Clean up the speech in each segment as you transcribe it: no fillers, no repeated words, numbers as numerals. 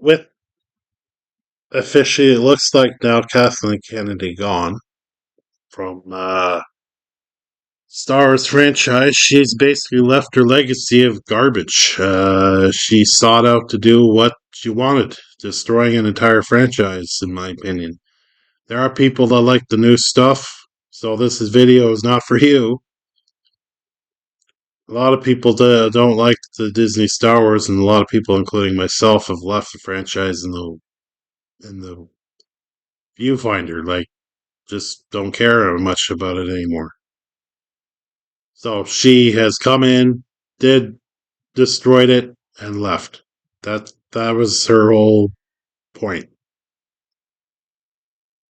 With officially, it looks like now Kathleen Kennedy gone from Star Wars franchise. She's basically left her legacy of garbage. She sought out to do what she wanted, destroying an entire franchise, in my opinion. There are people that like the new stuff, so video is not for you. A lot of people don't like the Disney Star Wars, and a lot of people, including myself, have left the franchise in the viewfinder. Like, just don't care much about it anymore. So she has come in, destroyed it, and left. That was her whole point.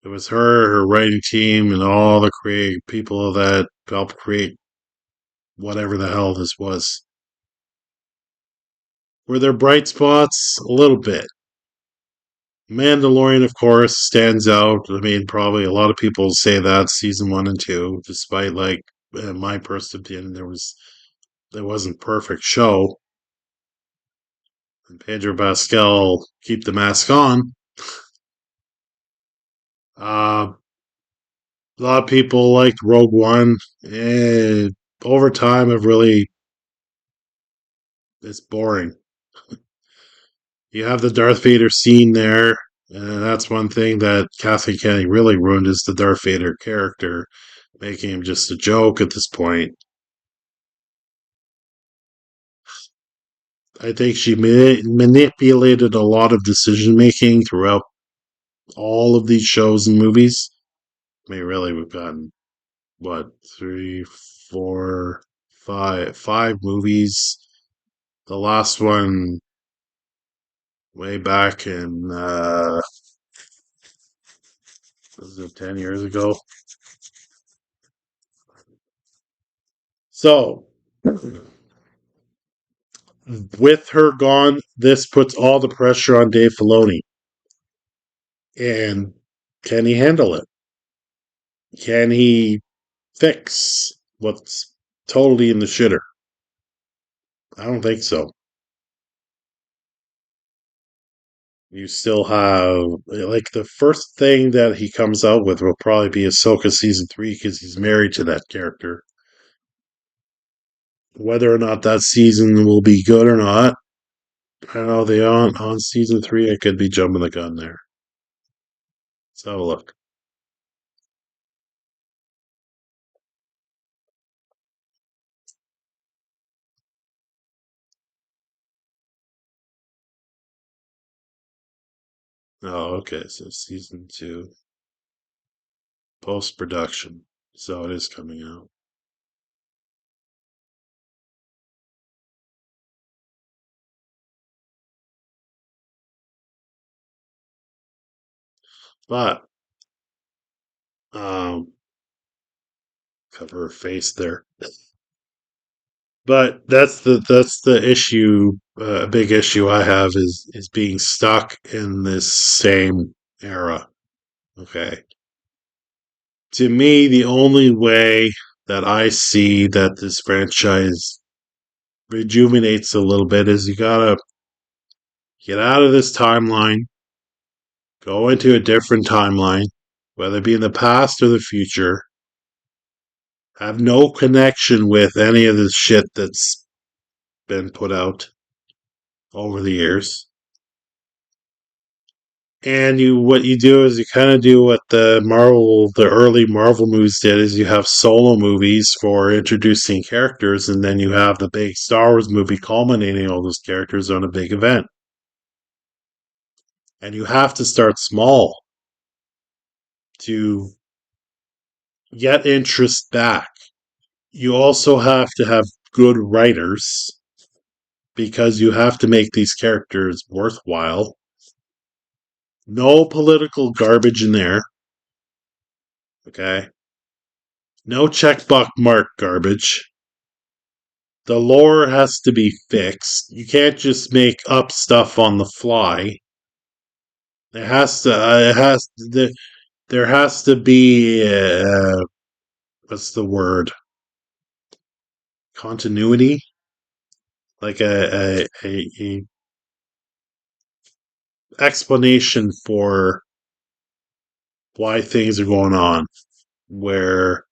It was her writing team, and all the create people that helped create whatever the hell this was. Were there bright spots? A little bit. Mandalorian, of course, stands out. I mean, probably a lot of people say that season 1 and 2, despite like in my personal opinion, there wasn't perfect show. And Pedro Pascal keep the mask on. A lot of people liked Rogue One. Over time, it's boring. You have the Darth Vader scene there, and that's one thing that Kathleen Kennedy really ruined is the Darth Vader character, making him just a joke at this point. I think she manipulated a lot of decision making throughout all of these shows and movies. I mean, really, we've gotten what, three, four, five movies. The last one way back in was it 10 years ago? So with her gone, this puts all the pressure on Dave Faloni. And can he handle it? Can he fix what's totally in the shitter? I don't think so. You still have like the first thing that he comes out with will probably be Ahsoka season 3 because he's married to that character. Whether or not that season will be good or not, I don't know. They on season 3. I could be jumping the gun there. Let's have a look. Oh, okay. So season 2 post production. So it is coming out. But um, cover her face there. But that's the issue. A big issue I have is being stuck in this same era. Okay. To me, the only way that I see that this franchise rejuvenates a little bit is you gotta get out of this timeline, go into a different timeline, whether it be in the past or the future, have no connection with any of the shit that's been put out over the years. And what you do is you kind of do what the early Marvel movies did is you have solo movies for introducing characters, and then you have the big Star Wars movie culminating all those characters on a big event. And you have to start small to get interest back. You also have to have good writers because you have to make these characters worthwhile. No political garbage in there. Okay. No checkbox mark garbage. The lore has to be fixed. You can't just make up stuff on the fly. There has to, there has to be, what's the word? Continuity? Like a explanation for why things are going on. Where,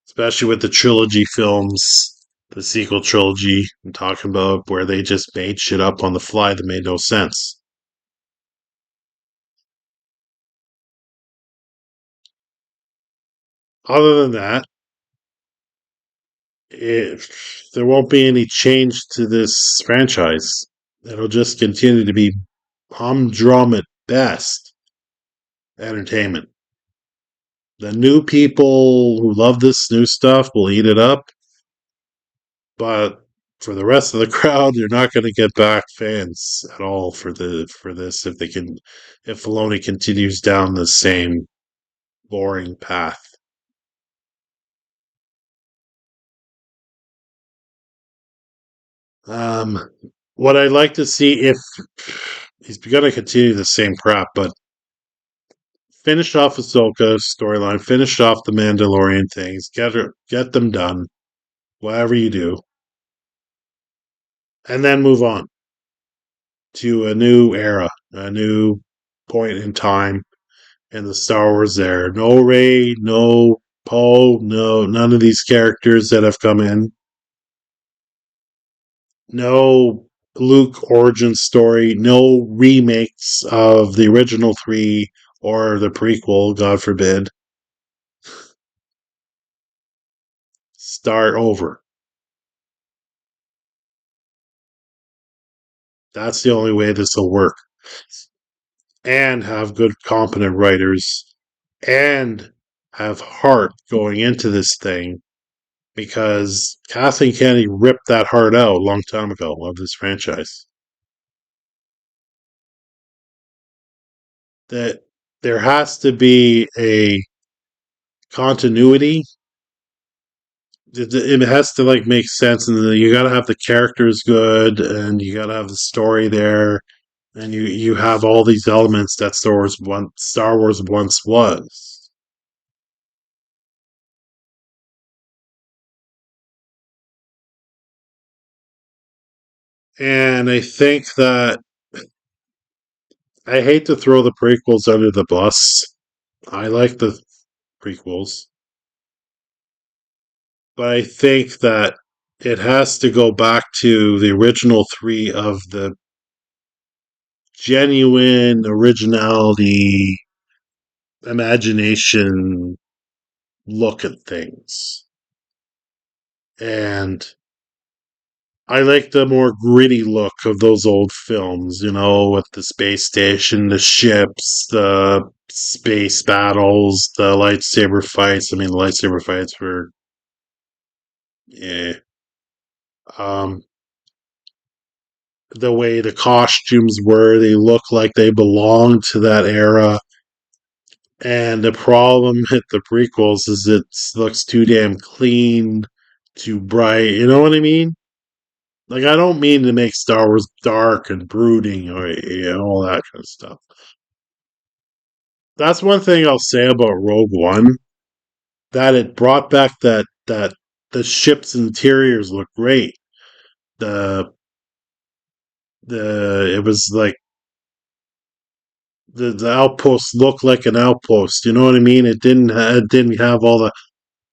especially with the trilogy films, the sequel trilogy, I'm talking about where they just made shit up on the fly that made no sense. Other than that, there won't be any change to this franchise. It'll just continue to be humdrum at best entertainment. The new people who love this new stuff will eat it up, but for the rest of the crowd, you're not going to get back fans at all for this if Filoni continues down the same boring path. Um, what I'd like to see if he's going to continue the same crap, but finish off Ahsoka storyline, finish off the Mandalorian things, get them done, whatever you do, and then move on to a new era, a new point in time in the Star Wars era. No Rey, no Poe, no none of these characters that have come in. No Luke origin story, no remakes of the original three or the prequel, God forbid. Start over. That's the only way this will work. And have good, competent writers and have heart going into this thing because Kathleen Kennedy ripped that heart out a long time ago of this franchise. That there has to be a continuity. It has to like make sense, and you got to have the characters good, and you got to have the story there, and you have all these elements that Star Wars once was. And I think that I hate to throw the prequels under the bus. I like the prequels, but I think that it has to go back to the original three of the genuine originality, imagination look at things. And I like the more gritty look of those old films, with the space station, the ships, the space battles, the lightsaber fights. I mean, the lightsaber fights were, yeah. Um, the way the costumes were, they look like they belonged to that era. And the problem with the prequels is it looks too damn clean, too bright. You know what I mean? Like, I don't mean to make Star Wars dark and brooding or all that kind of stuff. That's one thing I'll say about Rogue One, that it brought back that the ship's interiors look great. The it was like the outpost looked like an outpost. You know what I mean? It didn't have all the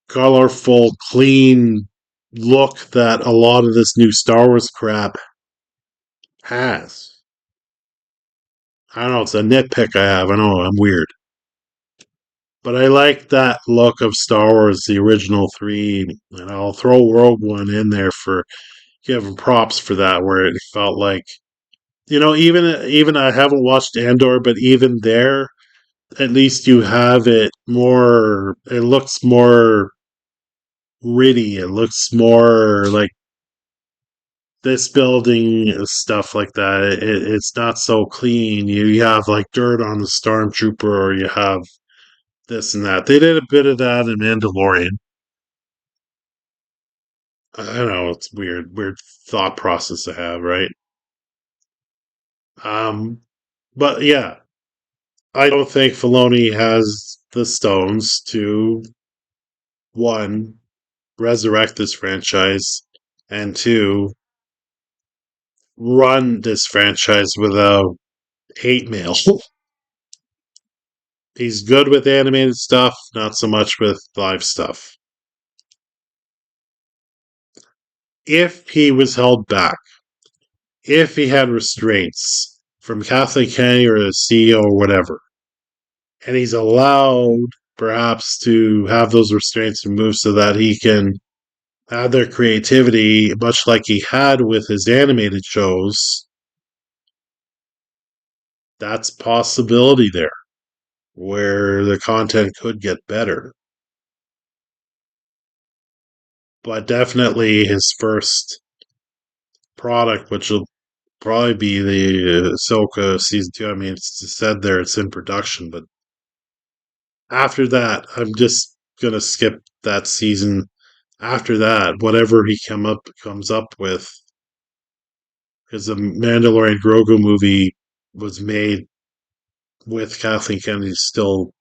colorful, clean look that a lot of this new Star Wars crap has. I don't know. It's a nitpick I have. I know I'm weird. But I like that look of Star Wars, the original three, and I'll throw Rogue One in there for giving props for that, where it felt like, even I haven't watched Andor, but even there, at least you have it more. It looks more gritty. It looks more like this building stuff like that. It's not so clean. You have like dirt on the stormtrooper, or you have this and that. They did a bit of that in Mandalorian. I don't know. It's weird thought process to have, right? Um, but yeah, I don't think Filoni has the stones to one resurrect this franchise, and two run this franchise without hate mail. He's good with animated stuff, not so much with live stuff. If he was held back, if he had restraints from Kathleen Kennedy or the CEO or whatever, and he's allowed perhaps to have those restraints removed so that he can have their creativity, much like he had with his animated shows, that's possibility there where the content could get better. But definitely his first product, which will probably be the Ahsoka season 2. I mean, it's said there it's in production, but after that, I'm just gonna skip that season. After that, whatever he comes up with, because the Mandalorian Grogu movie was made with Kathleen Kennedy still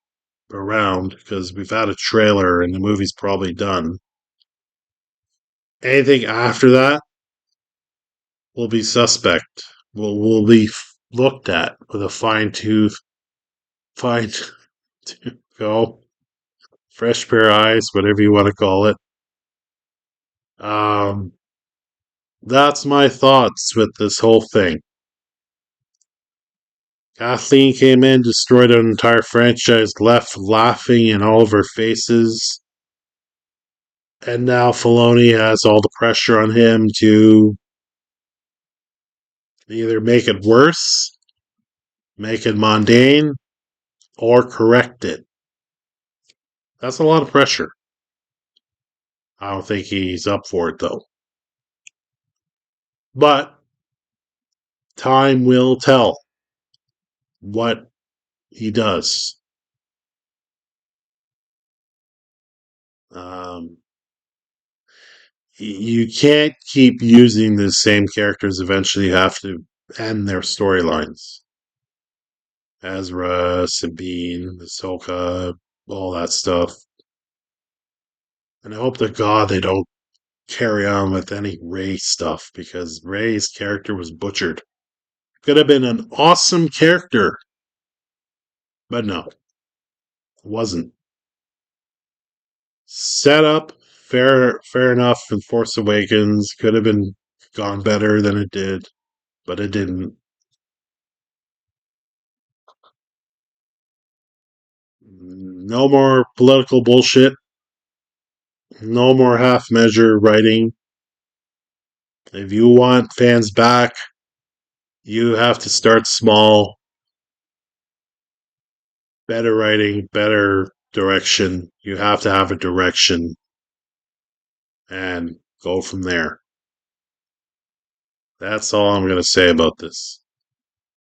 around, because we've had a trailer and the movie's probably done. Anything after that will be suspect. Will be looked at with a fine tooth go, fresh pair of eyes, whatever you want to call it. Um, that's my thoughts with this whole thing. Kathleen came in, destroyed an entire franchise, left laughing in all of our faces. And now Faloni has all the pressure on him to either make it worse, make it mundane, or correct it. That's a lot of pressure. I don't think he's up for it, though. But time will tell what he does. Um, you can't keep using the same characters. Eventually, you have to end their storylines. Ezra, Sabine, Ahsoka, all that stuff. And I hope to God they don't carry on with any Rey stuff because Rey's character was butchered. Could have been an awesome character, but no, wasn't. Set up, fair enough in Force Awakens. Could have been gone better than it did, but it didn't. No more political bullshit. No more half measure writing. If you want fans back, you have to start small. Better writing, better direction. You have to have a direction and go from there. That's all I'm going to say about this.